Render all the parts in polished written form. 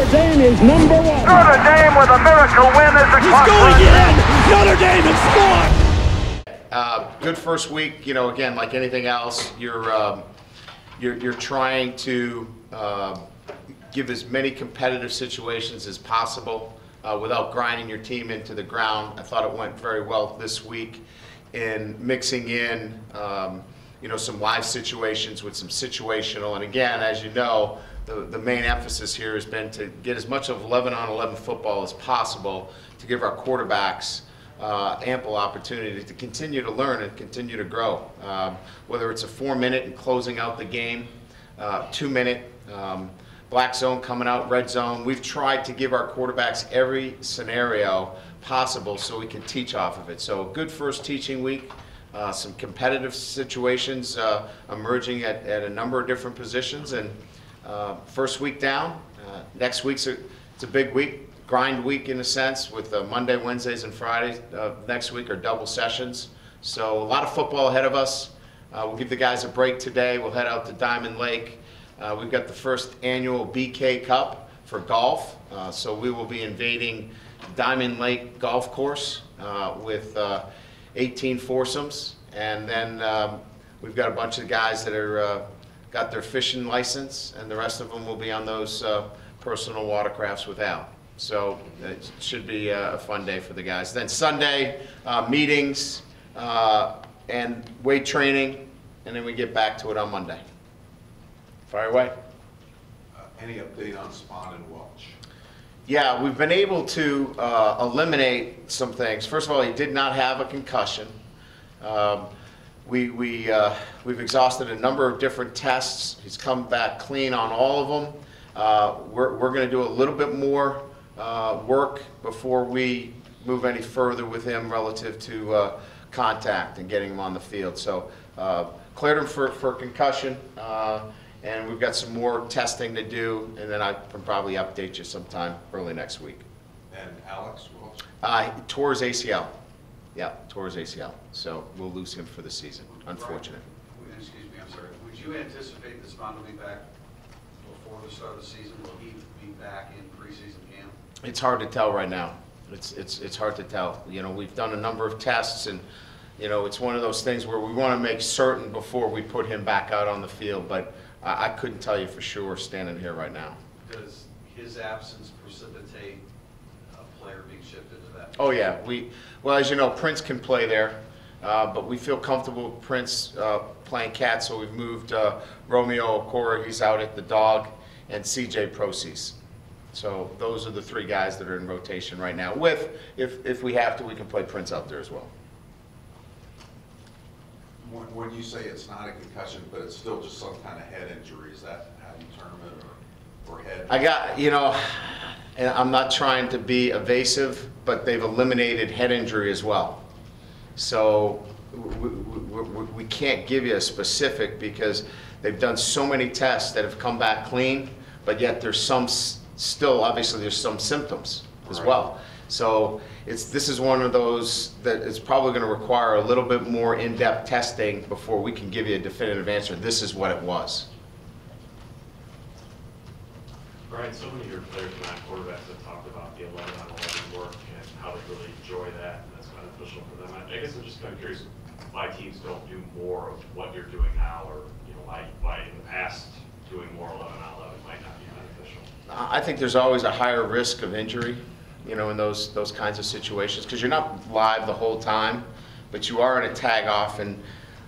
Notre Dame is number one. Notre Dame with a miracle win as the He's going in. Notre Dame has scored. Good first week. You know, again, like anything else, you're trying to give as many competitive situations as possible without grinding your team into the ground. I thought it went very well this week in mixing in you know, some live situations with some situational. And again, as you know, the main emphasis here has been to get as much of 11-on-11 football as possible to give our quarterbacks ample opportunity to continue to learn and continue to grow. Whether it's a 4-minute and closing out the game, 2-minute, black zone coming out, red zone. We've tried to give our quarterbacks every scenario possible so we can teach off of it. So a good first teaching week. Some competitive situations emerging at a number of different positions, and first week down. Next week's it's a big week, grind week in a sense, with Monday, Wednesdays, and Fridays next week are double sessions. So a lot of football ahead of us. We'll give the guys a break today. We'll head out to Diamond Lake. We've got the first annual BK Cup for golf, so we will be invading Diamond Lake Golf Course with 18 foursomes, and then we've got a bunch of guys that are got their fishing license, and the rest of them will be on those personal watercrafts with Al. So it should be a fun day for the guys. Then Sunday, meetings and weight training, and then we get back to it on Monday. Fire away. Any update on Spawn and Welch? Yeah, we've been able to eliminate some things. First of all, he did not have a concussion. We've exhausted a number of different tests. He's come back clean on all of them. We're going to do a little bit more work before we move any further with him relative to contact and getting him on the field. So cleared him for concussion. And we've got some more testing to do, and then I can probably update you sometime early next week. And Alex Welch? He tore his ACL. Yeah, tore his ACL. So we'll lose him for the season, unfortunate. Excuse me, I'm sorry. Would you anticipate that Spawn will be back before the start of the season? Will he be back in preseason camp? It's hard to tell right now. It's hard to tell. You know, we've done a number of tests, and you know, it's one of those things where we want to make certain before we put him back out on the field, but I couldn't tell you for sure standing here right now. Does his absence precipitate a player being shifted to that? Oh yeah, well, as you know, Prince can play there, but we feel comfortable with Prince playing cat, so we've moved Romeo Okora, he's out at the dog, and CJ Proces. So those are the three guys that are in rotation right now. With, if we have to, we can play Prince out there as well. When you say it's not a concussion, but it's still just some kind of head injury, is that how you term it, or head? I got, you know, and I'm not trying to be evasive, but they've eliminated head injury as well. So we can't give you a specific because they've done so many tests that have come back clean, but yet there's some still, obviously there's some symptoms as well. So this is one of those that it's probably going to require a little bit more in-depth testing before we can give you a definitive answer. This is what it was. Brian, so many of your players and quarterbacks have talked about the 11-on-11 work and how they really enjoy that, and that's beneficial for them. I guess I'm just kind of curious why teams don't do more of what you're doing now, or you know, why in the past doing more 11-on-11 might not be beneficial. I think there's always a higher risk of injury, you know, in those kinds of situations, because you're not live the whole time, but you are in a tag off. And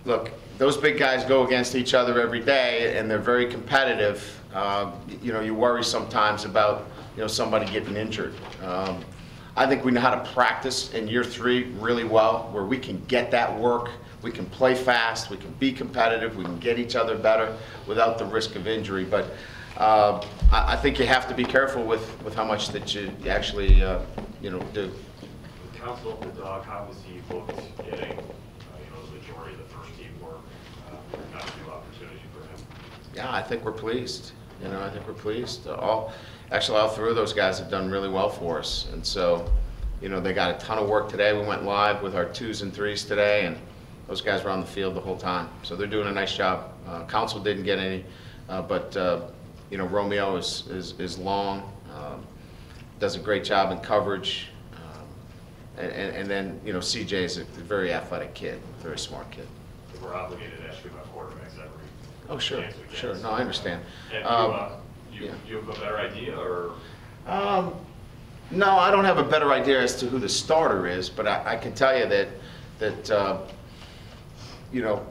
look, those big guys go against each other every day, and they're very competitive. You know, you worry sometimes about, you know, somebody getting injured. I think we know how to practice in year 3 really well, where we can get that work, we can play fast, we can be competitive, we can get each other better without the risk of injury. But I think you have to be careful with how much that you actually, you know, do. With Counsel of the Dog, how was he booked getting, you know, the majority of the first team work? Not a new opportunity for him. Yeah, I think we're pleased. You know, I think we're pleased. Actually, all 3 of those guys have done really well for us, and so, you know, they got a ton of work today. We went live with our 2s and 3s today, and those guys were on the field the whole time. So they're doing a nice job. Counsel didn't get any, but You know, Romeo is long, does a great job in coverage. And then, you know, CJ is a very athletic kid, very smart kid. We're obligated to ask you about quarterbacks every Oh, sure, chance we get. sure. No, I understand. And you have a better idea, or? No, I don't have a better idea as to who the starter is, but I can tell you that you know,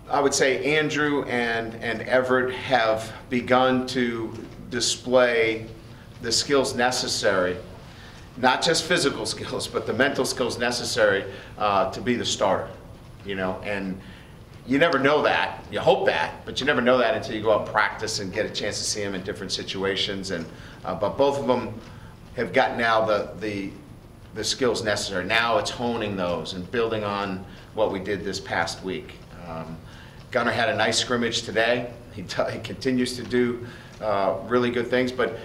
I would say Andrew and Everett have begun to display the skills necessary, not just physical skills, but the mental skills necessary to be the starter, you know, and you never know that. You hope that, but you never know that until you go out and practice and get a chance to see them in different situations. And but both of them have got now the skills necessary. Now it's honing those and building on what we did this past week. Gunnar had a nice scrimmage today. He continues to do really good things, but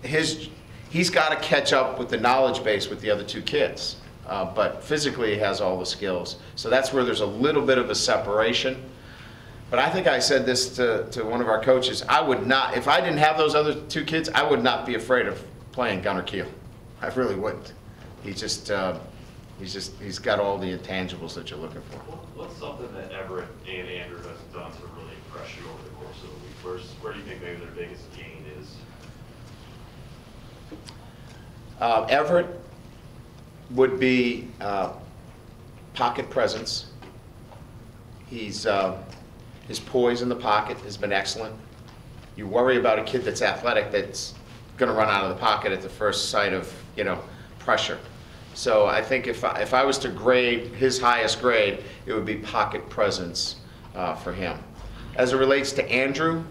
he's got to catch up with the knowledge base with the other two kids. But physically he has all the skills. So that's where there's a little bit of a separation. But I think I said this to one of our coaches. I would not, if I didn't have those other two kids, I would not be afraid of playing Gunnar Keel. I really wouldn't. He's got all the intangibles that you're looking for. What's something that Everett and Andrew has done to really impress you over the course of the week? Where do you think maybe their biggest gain is? Everett would be pocket presence. His poise in the pocket has been excellent. You worry about a kid that's athletic that's going to run out of the pocket at the first sight of, you know, pressure. So I think if I was to grade his highest grade, it would be pocket presence for him. As it relates to Andrew,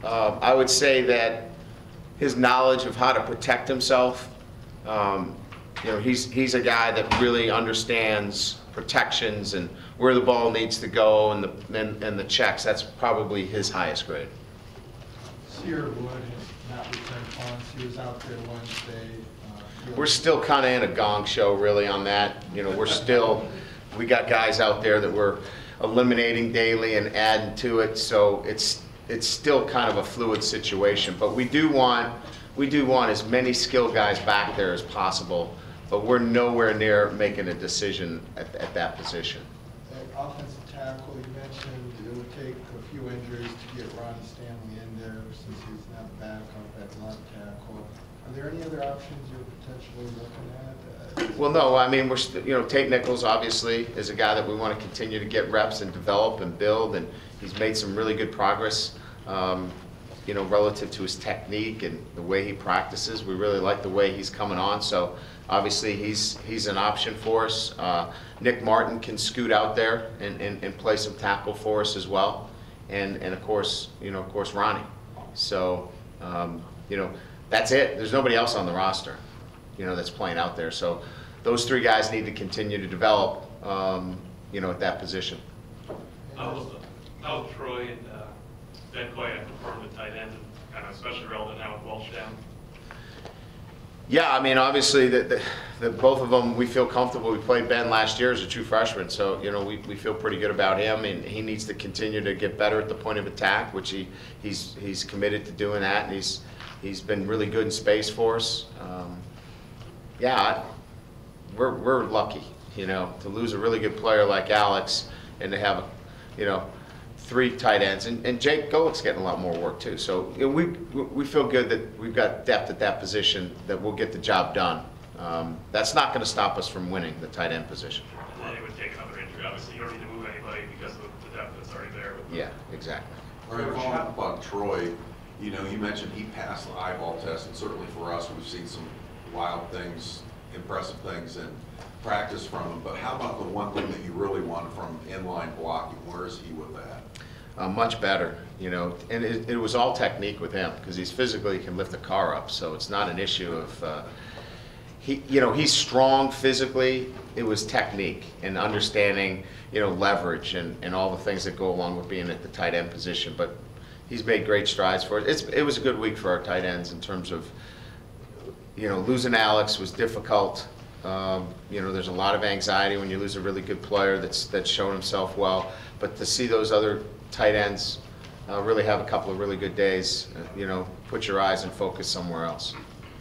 I would say that his knowledge of how to protect himself, you know, he's a guy that really understands protections and where the ball needs to go and the checks. That's probably his highest grade. Sierra Wood has not returned punts. He was out there Wednesday. We're still kind of in a gong show really on that. You know, we got guys out there that we're eliminating daily and adding to it, so it's still kind of a fluid situation. But we do want as many skilled guys back there as possible, but we're nowhere near making a decision at that position. Offensive tackle, you mentioned it would take a few injuries to get Ronnie Stanley in there since he's not the backup at left tackle. Are there any other options you're potentially looking at? Well, no. I mean, you know, Tate Nichols obviously is a guy that we want to continue to get reps and develop and build, and he's made some really good progress. You know, relative to his technique and the way he practices, we really like the way he's coming on. So obviously he's an option for us. Nick Martin can scoot out there and play some tackle for us as well, and of course Ronnie. So you know, that's it. There's nobody else on the roster, you know, that's playing out there. So those three guys need to continue to develop, you know, at that position. How Troy and Ben Coy have performed at tight end, and kind of especially relevant now with Welch down? Yeah, I mean, obviously, the both of them, we feel comfortable. We played Ben last year as a true freshman, so, you know, we feel pretty good about him, and he needs to continue to get better at the point of attack, which he's committed to doing that, and he's been really good in space for us. Yeah, we're lucky, you know, to lose a really good player like Alex and to have, you know, 3 tight ends, and Jake Golick's getting a lot more work too. So, you know, we feel good that we've got depth at that position, that we'll get the job done. That's not going to stop us from winning the tight end position. And then it would take another injury. Obviously, you don't need to move anybody because of the depth that's already there. Yeah, exactly. All right, following up on Troy, you know, you mentioned he passed the eyeball test, and certainly for us, we've seen some wild things, impressive things in practice from him. But how about the one thing that you really want from inline blocking? Where is he with that? Much better, you know, and it was all technique with him because he's physically can lift a car up, so it's not an issue of you know, he's strong physically. It was technique and understanding, you know, leverage and all the things that go along with being at the tight end position. But he's made great strides for it. It was a good week for our tight ends in terms of, you know, losing Alex was difficult. You know, there's a lot of anxiety when you lose a really good player that's shown himself well. But to see those other tight ends really have a couple of really good days, put your eyes and focus somewhere else.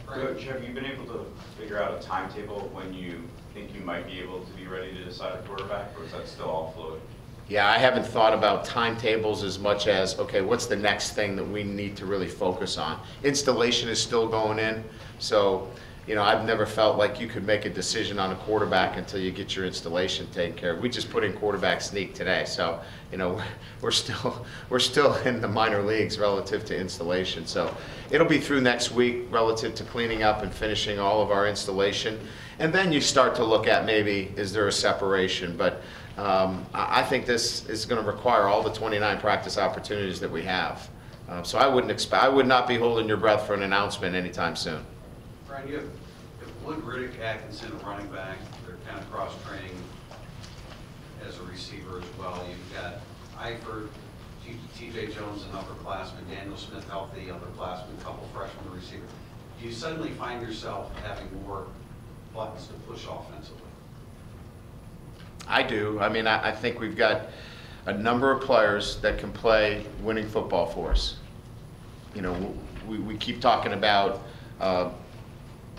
Coach, have you been able to figure out a timetable when you think you might be able to be ready to decide a quarterback, or is that still all fluid? Yeah, I haven't thought about timetables as much as, okay, what's the next thing that we need to really focus on? Installation is still going in, so, I've never felt like you could make a decision on a quarterback until you get your installation taken care of. We just put in quarterback sneak today, so, we're still in the minor leagues relative to installation. So it'll be through next week relative to cleaning up and finishing all of our installation. And then you start to look at maybe, is there a separation? But I think this is going to require all the 29 practice opportunities that we have. So I would not be holding your breath for an announcement anytime soon. Brian, you have Wood, Riddick, Atkinson, a running back. They're kind of cross-training as a receiver as well. You've got Eifert, T.J. Jones, an upperclassman, Daniel Smith healthy, upperclassman, a couple freshmen receiver. Do you suddenly find yourself having more buttons to push offensively? I do. I mean, I think we've got a number of players that can play winning football for us. We keep talking about,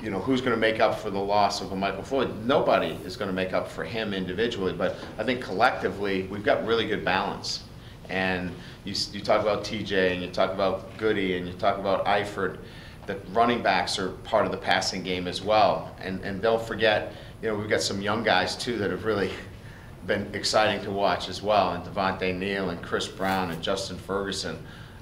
who's going to make up for the loss of a Michael Floyd. Nobody is going to make up for him individually, but I think collectively we've got really good balance. And you talk about TJ, and you talk about Goody, and you talk about Eifert. The running backs are part of the passing game as well. And don't forget, we've got some young guys too that have really been exciting to watch as well. And Devontae Neal and Chris Brown and Justin Ferguson.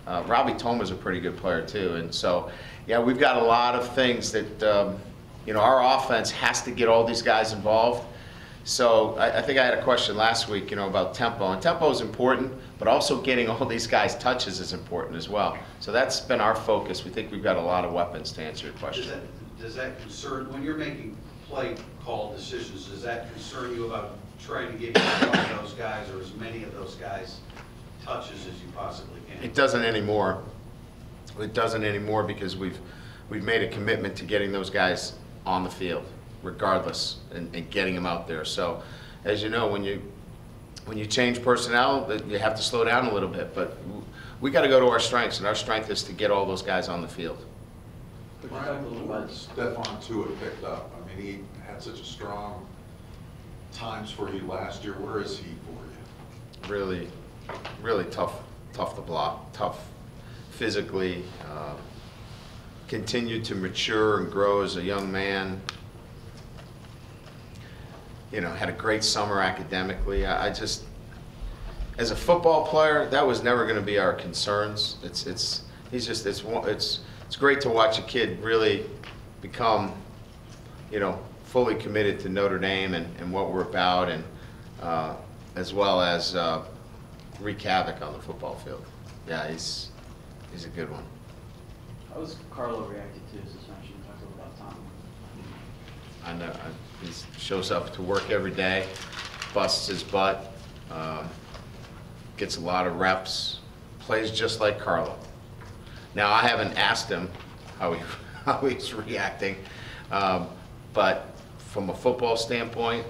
Robbie Toma's a pretty good player too. And so, yeah, we've got a lot of things that, our offense has to get all these guys involved. So I think I had a question last week, about tempo. And tempo is important, but also getting all these guys touches is important as well. So that's been our focus. We think we've got a lot of weapons to answer your question. Does that concern, when you're making play call decisions, does that concern you about trying to get those guys, or as many of those guys touches as you possibly can? It doesn't anymore. It doesn't anymore because we've made a commitment to getting those guys on the field, regardless, and getting them out there. So, as you know, when you change personnel, you have to slow down a little bit. But we got to go to our strengths, and our strength is to get all those guys on the field. Brian, where's Stephon Tuitt picked up? I mean, he had such a strong times for you last year. Where is he for you? Really, really tough to block, tough physically, continued to mature and grow as a young man. Had a great summer academically. I just, as a football player, that was never going to be our concerns. It's great to watch a kid really become, fully committed to Notre Dame and what we're about, and as well as wreak havoc on the football field. Yeah, he's a good one. How was Carlo reacted to his suspension? Talk a little about Tom. I know he shows up to work every day, busts his butt, gets a lot of reps, plays just like Carlo. Now I haven't asked him how he's reacting, but from a football standpoint,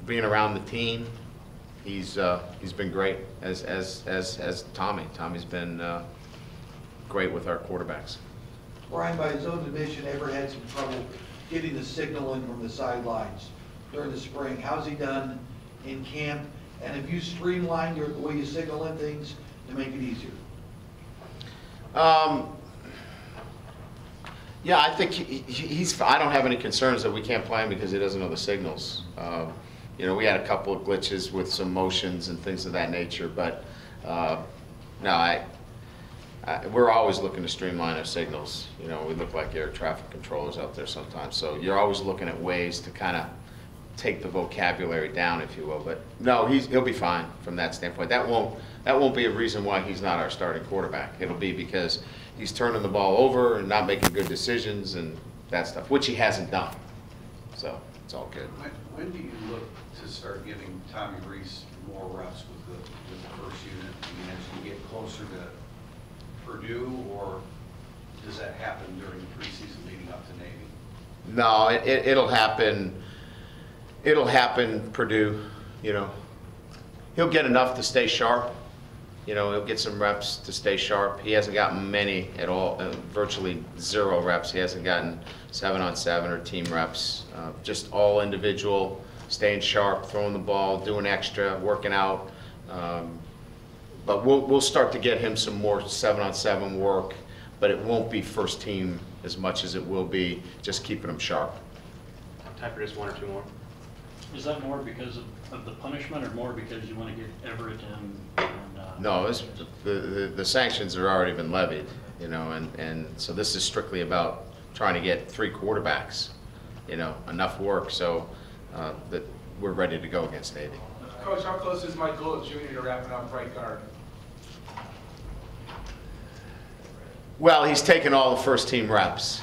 being around the team, he's been great as Tommy. Tommy's been great with our quarterbacks. Brian, by his own admission, ever had some trouble getting the signal in from the sidelines during the spring. How's he done in camp? And have you streamlined the way you signal in things to make it easier? Yeah, I think he's. I don't have any concerns that we can't play him because he doesn't know the signals. We had a couple of glitches with some motions and things of that nature, but no, we're always looking to streamline our signals. We look like air traffic controllers out there sometimes, so you're always looking at ways to kind of take the vocabulary down, if you will. But no, he'll be fine from that standpoint. That won't be a reason why he's not our starting quarterback. It'll be because he's turning the ball over and not making good decisions and that stuff, which he hasn't done. So it's all good. When do you look to start giving Tommy Rees more reps with the first unit? I mean, as you get closer to Purdue, or does that happen during the preseason leading up to Navy? No, it'll happen. It'll happen Purdue. he'll get enough to stay sharp. You know, he'll get some reps to stay sharp. He hasn't gotten many at all, virtually 0 reps. He hasn't gotten 7-on-7 or team reps. Just all individual, staying sharp, throwing the ball, doing extra, working out. But we'll start to get him some more 7-on-7 work, but it won't be first team as much as it will be just keeping him sharp. Time for just 1 or 2 more. Is that more because of the punishment or more because you want to get Everett and No, the sanctions have already been levied, you know, and so this is strictly about trying to get 3 quarterbacks, you know, enough work so that we're ready to go against Navy. Coach, how close is Mike Gould Jr. to wrapping up right guard? Well, he's taken all the first team reps.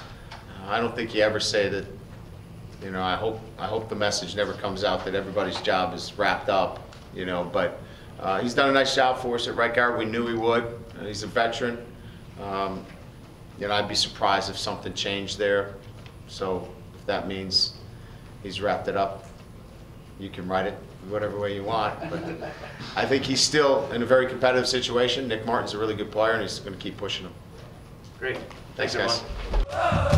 I don't think you ever say that, you know, I hope the message never comes out that everybody's job is wrapped up, you know, but he's done a nice job for us at right guard. We knew he would. He's a veteran. You know, I'd be surprised if something changed there. So if that means he's wrapped it up, you can write it whatever way you want. But I think he's still in a very competitive situation. Nick Martin's a really good player, and he's going to keep pushing him. Great. Thanks, everyone. guys.